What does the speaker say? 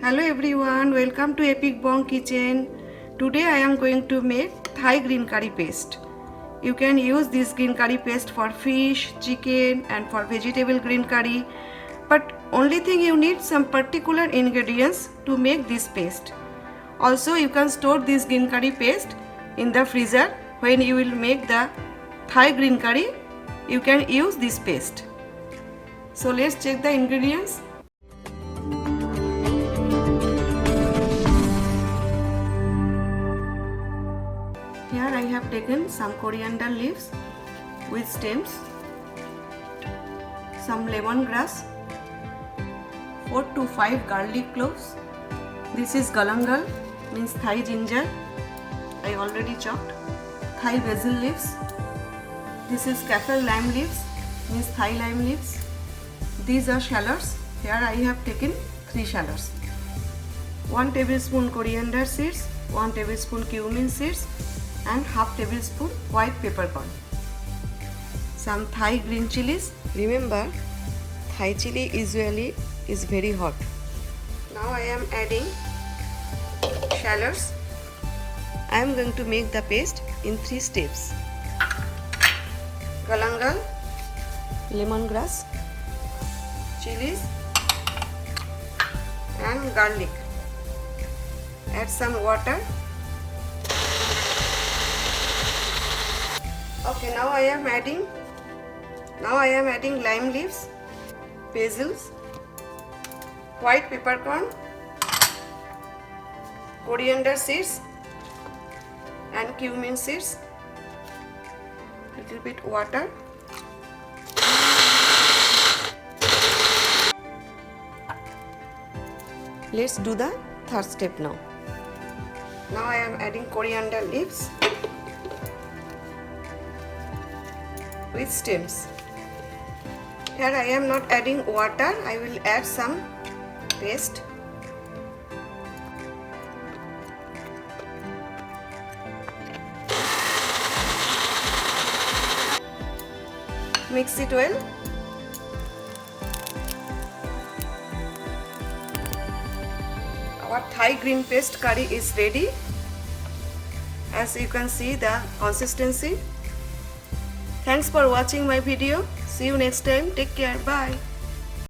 Hello everyone, welcome to Epic Bong Kitchen. Today I am going to make Thai green curry paste. You can use this green curry paste for fish, chicken and for vegetable green curry. But only thing you need some particular ingredients to make this paste. Also you can store this green curry paste in the freezer. When you will make the Thai green curry, you can use this paste. So let's check the ingredients. Here I have taken some coriander leaves with stems, some lemongrass, 4 to 5 garlic cloves. This is galangal, means Thai ginger, I already chopped. Thai basil leaves. This is kaffir lime leaves, means Thai lime leaves. These are shallots. Here I have taken 3 shallots. 1 tablespoon coriander seeds, 1 tablespoon cumin seeds, and half tablespoon white peppercorn. Some Thai green chilies. Remember, Thai chili usually is very hot. Now I am adding shallots. I am going to make the paste in 3 steps. Galangal, lemongrass, chilies and garlic. Add some water. Okay, now I am adding lime leaves, basils, white peppercorn, coriander seeds and cumin seeds, little bit water. Let's do the third step now. Now I am adding coriander leaves with stems. Here I am not adding water, I will add some paste. Mix it well. Our Thai green paste curry is ready. As you can see the consistency. Thanks for watching my video. See you next time. Take care. Bye.